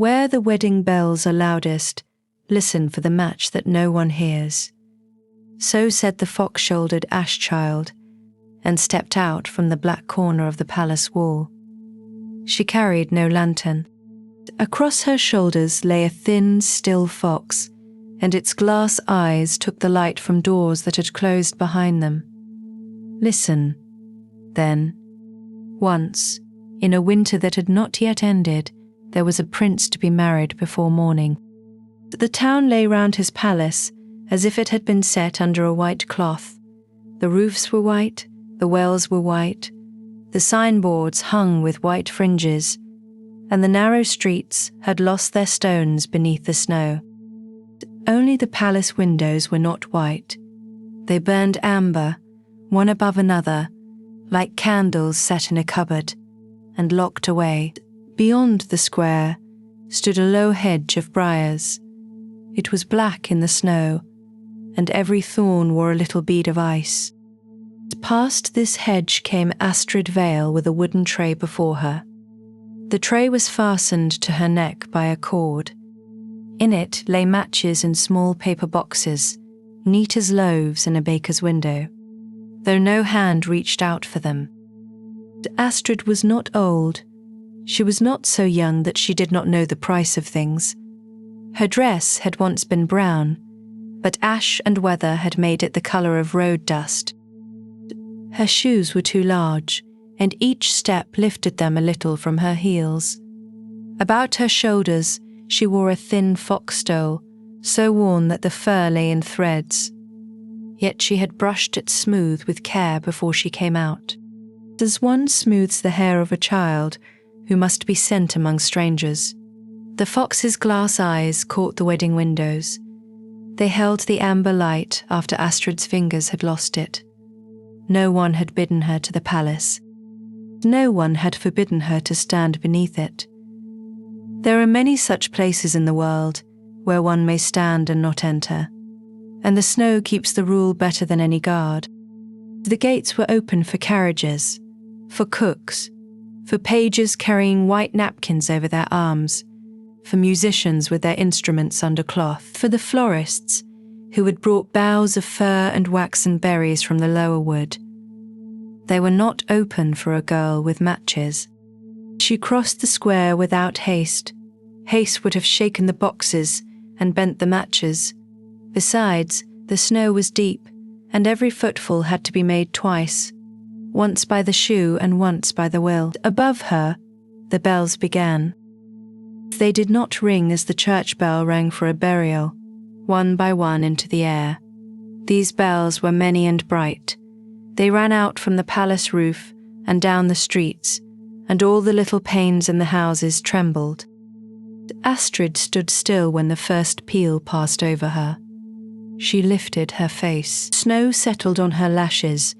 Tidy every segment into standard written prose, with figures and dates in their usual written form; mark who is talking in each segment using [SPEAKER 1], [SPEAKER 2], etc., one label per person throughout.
[SPEAKER 1] Where the wedding bells are loudest, listen for the match that no one hears. So said the fox-shouldered ash child, and stepped out from the black corner of the palace wall. She carried no lantern. Across her shoulders lay a thin, still fox, and its glass eyes took the light from doors that had closed behind them. Listen, then. Once, in a winter that had not yet ended, there was a prince to be married before morning. The town lay round his palace as if it had been set under a white cloth. The roofs were white, the wells were white, the signboards hung with white fringes, and the narrow streets had lost their stones beneath the snow. Only the palace windows were not white. They burned amber, one above another, like candles set in a cupboard, and locked away. Beyond the square stood a low hedge of briars. It was black in the snow, and every thorn wore a little bead of ice. Past this hedge came Astrid Vale with a wooden tray before her. The tray was fastened to her neck by a cord. In it lay matches in small paper boxes, neat as loaves in a baker's window, though no hand reached out for them. Astrid was not old. She was not so young that she did not know the price of things. Her dress had once been brown, but ash and weather had made it the colour of road dust. Her shoes were too large, and each step lifted them a little from her heels. About her shoulders she wore a thin fox stole, so worn that the fur lay in threads. Yet she had brushed it smooth with care before she came out. As one smooths the hair of a child who must be sent among strangers. The fox's glass eyes caught the wedding windows. They held the amber light after Astrid's fingers had lost it. No one had bidden her to the palace. No one had forbidden her to stand beneath it. There are many such places in the world where one may stand and not enter, and the snow keeps the rule better than any guard. The gates were open for carriages, for cooks, for pages carrying white napkins over their arms, for musicians with their instruments under cloth, for the florists who had brought boughs of fir and waxen berries from the lower wood. They were not open for a girl with matches. She crossed the square without haste. Haste would have shaken the boxes and bent the matches. Besides, the snow was deep, and every footfall had to be made twice, once by the shoe and once by the will. Above her, the bells began. They did not ring as the church bell rang for a burial, one by one into the air. These bells were many and bright. They ran out from the palace roof and down the streets, and all the little panes in the houses trembled. Astrid stood still when the first peal passed over her. She lifted her face. Snow settled on her lashes,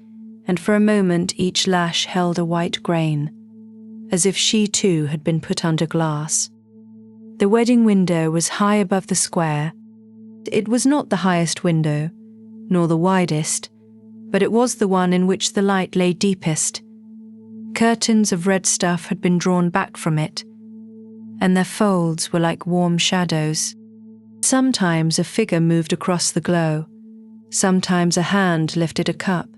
[SPEAKER 1] and for a moment each lash held a white grain, as if she too had been put under glass. The wedding window was high above the square. It was not the highest window, nor the widest, but it was the one in which the light lay deepest. Curtains of red stuff had been drawn back from it, and their folds were like warm shadows. Sometimes a figure moved across the glow. Sometimes a hand lifted a cup.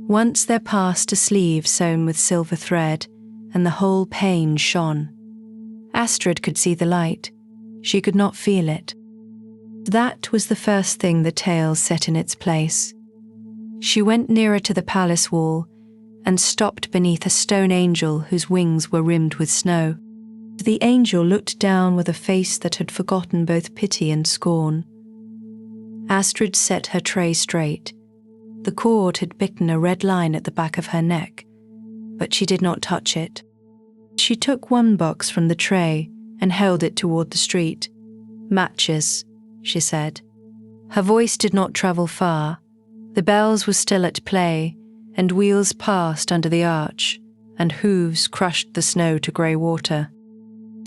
[SPEAKER 1] Once there passed a sleeve sewn with silver thread, and the whole pane shone. Astrid could see the light. She could not feel it. That was the first thing the tale set in its place. She went nearer to the palace wall and stopped beneath a stone angel whose wings were rimmed with snow. The angel looked down with a face that had forgotten both pity and scorn. Astrid set her tray straight. The cord had bitten a red line at the back of her neck, but she did not touch it. She took one box from the tray and held it toward the street. "Matches," she said. Her voice did not travel far. The bells were still at play, and wheels passed under the arch, and hooves crushed the snow to grey water.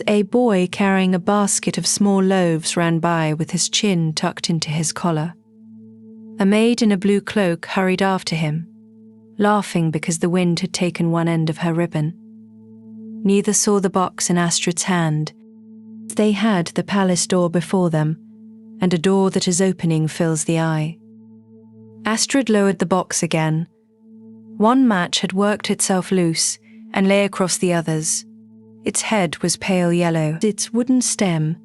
[SPEAKER 1] A boy carrying a basket of small loaves ran by with his chin tucked into his collar. A maid in a blue cloak hurried after him, laughing because the wind had taken one end of her ribbon. Neither saw the box in Astrid's hand. They had the palace door before them, and a door that is opening fills the eye. Astrid lowered the box again. One match had worked itself loose and lay across the others. Its head was pale yellow. Its wooden stem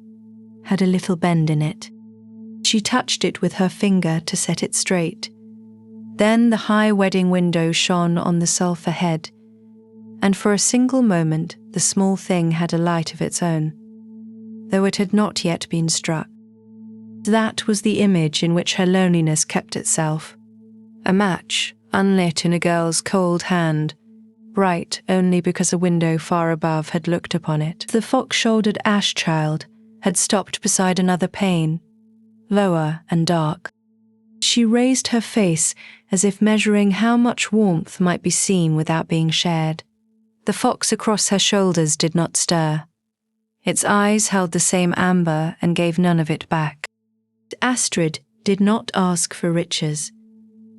[SPEAKER 1] had a little bend in it. She touched it with her finger to set it straight. Then the high wedding window shone on the sulphur head, and for a single moment the small thing had a light of its own, though it had not yet been struck. That was the image in which her loneliness kept itself. A match, unlit in a girl's cold hand, bright only because a window far above had looked upon it. The fox-shouldered ash child had stopped beside another pane, lower and dark. She raised her face as if measuring how much warmth might be seen without being shared. The fox across her shoulders did not stir. Its eyes held the same amber and gave none of it back. Astrid did not ask for riches.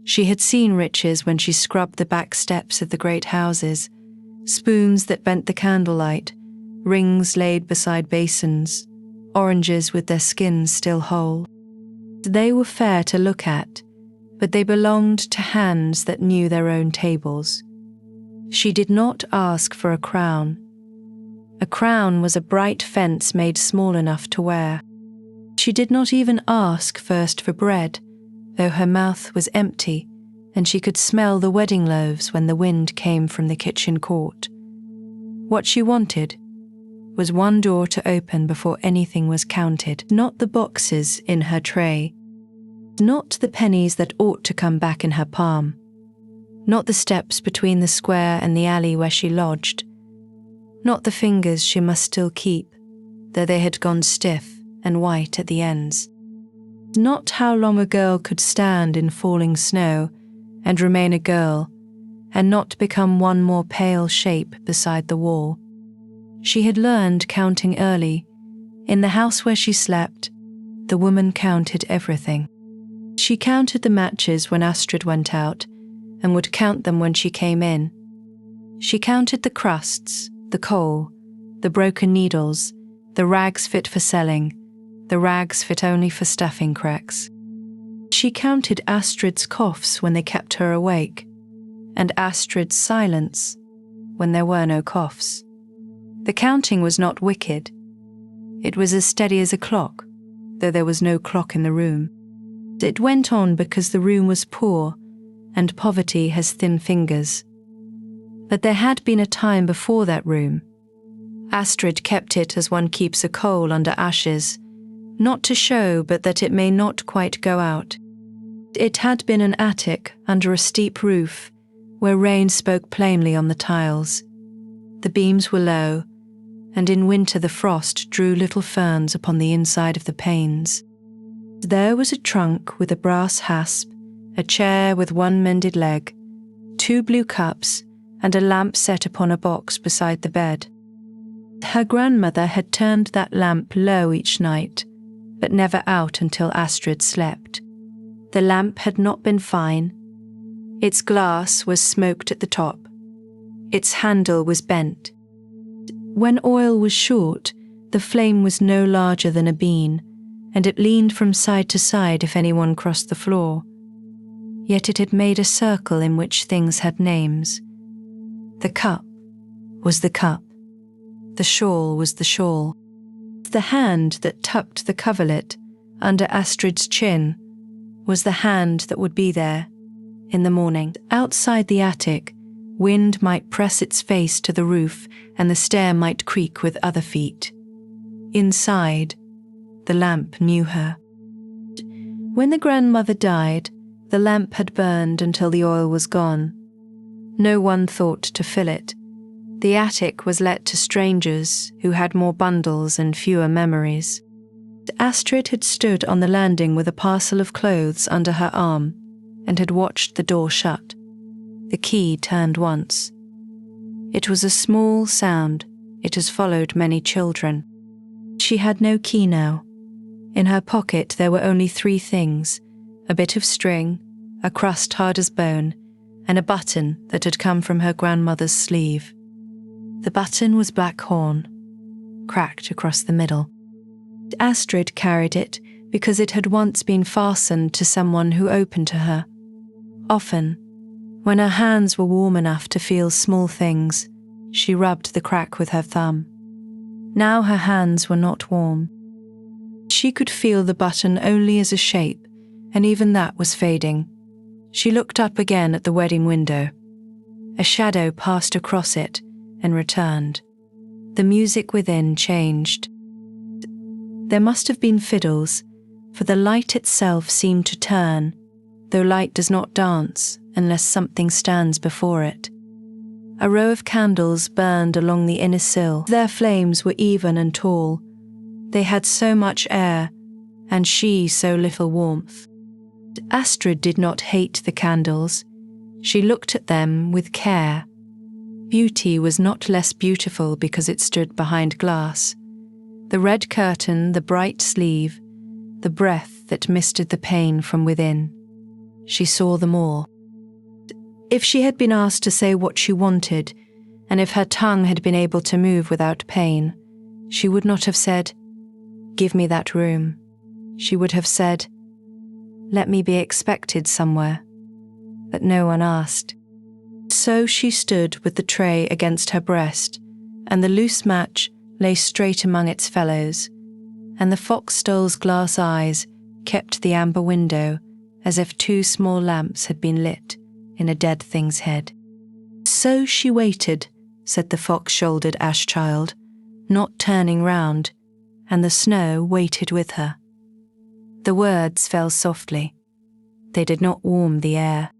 [SPEAKER 1] She had seen riches when she scrubbed the back steps of the great houses, spoons that bent the candlelight, rings laid beside basins, oranges with their skins still whole. They were fair to look at, but they belonged to hands that knew their own tables. She did not ask for a crown. A crown was a bright fence made small enough to wear. She did not even ask first for bread, though her mouth was empty and she could smell the wedding loaves when the wind came from the kitchen court. What she wanted was one door to open before anything was counted, not the boxes in her tray, not the pennies that ought to come back in her palm, not the steps between the square and the alley where she lodged, not the fingers she must still keep, though they had gone stiff and white at the ends. Not how long a girl could stand in falling snow and remain a girl, and not become one more pale shape beside the wall. She had learned counting early. In the house where she slept, the woman counted everything. She counted the matches when Astrid went out, and would count them when she came in. She counted the crusts, the coal, the broken needles, the rags fit for selling, the rags fit only for stuffing cracks. She counted Astrid's coughs when they kept her awake, and Astrid's silence when there were no coughs. The counting was not wicked. It was as steady as a clock, though there was no clock in the room. It went on because the room was poor, and poverty has thin fingers. But there had been a time before that room. Astrid kept it as one keeps a coal under ashes, not to show but that it may not quite go out. It had been an attic under a steep roof, where rain spoke plainly on the tiles. The beams were low, and in winter the frost drew little ferns upon the inside of the panes. There was a trunk with a brass hasp, a chair with one mended leg, 2 blue cups, and a lamp set upon a box beside the bed. Her grandmother had turned that lamp low each night, but never out until Astrid slept. The lamp had not been fine. Its glass was smoked at the top. Its handle was bent. When oil was short, the flame was no larger than a bean, and it leaned from side to side if anyone crossed the floor. Yet it had made a circle in which things had names. The cup was the cup. The shawl was the shawl. The hand that tucked the coverlet under Astrid's chin was the hand that would be there in the morning. Outside the attic, wind might press its face to the roof and the stair might creak with other feet. Inside, the lamp knew her. When the grandmother died, the lamp had burned until the oil was gone. No one thought to fill it. The attic was let to strangers who had more bundles and fewer memories. Astrid had stood on the landing with a parcel of clothes under her arm and had watched the door shut. The key turned once. It was a small sound. It has followed many children. She had no key now. In her pocket there were only 3 things: a bit of string, a crust hard as bone, and a button that had come from her grandmother's sleeve. The button was black horn, cracked across the middle. Astrid carried it because it had once been fastened to someone who opened to her. Often, when her hands were warm enough to feel small things, she rubbed the crack with her thumb. Now her hands were not warm. She could feel the button only as a shape, and even that was fading. She looked up again at the wedding window. A shadow passed across it and returned. The music within changed. There must have been fiddles, for the light itself seemed to turn, though light does not dance unless something stands before it. A row of candles burned along the inner sill. Their flames were even and tall. They had so much air, and she so little warmth. Astrid did not hate the candles. She looked at them with care. Beauty was not less beautiful because it stood behind glass. The red curtain, the bright sleeve, the breath that misted the pain from within. She saw them all. If she had been asked to say what she wanted, and if her tongue had been able to move without pain, she would not have said, "Give me that room." She would have said, "Let me be expected somewhere." But no one asked. So she stood with the tray against her breast, and the loose match lay straight among its fellows, and the fox stole's glass eyes kept the amber window as if two small lamps had been lit in a dead thing's head. So she waited, said the fox-shouldered ash child, not turning round, and the snow waited with her. The words fell softly. They did not warm the air.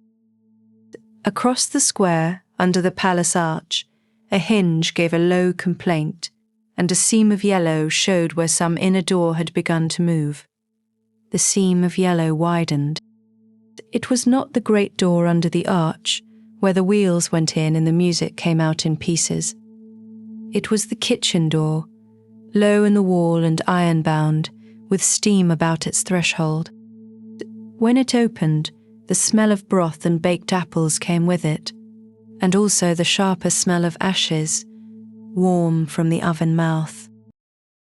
[SPEAKER 1] Across the square, under the palace arch, a hinge gave a low complaint, and a seam of yellow showed where some inner door had begun to move. The seam of yellow widened. It was not the great door under the arch, where the wheels went in and the music came out in pieces. It was the kitchen door, low in the wall and iron-bound, with steam about its threshold. When it opened, the smell of broth and baked apples came with it, and also the sharper smell of ashes, warm from the oven mouth.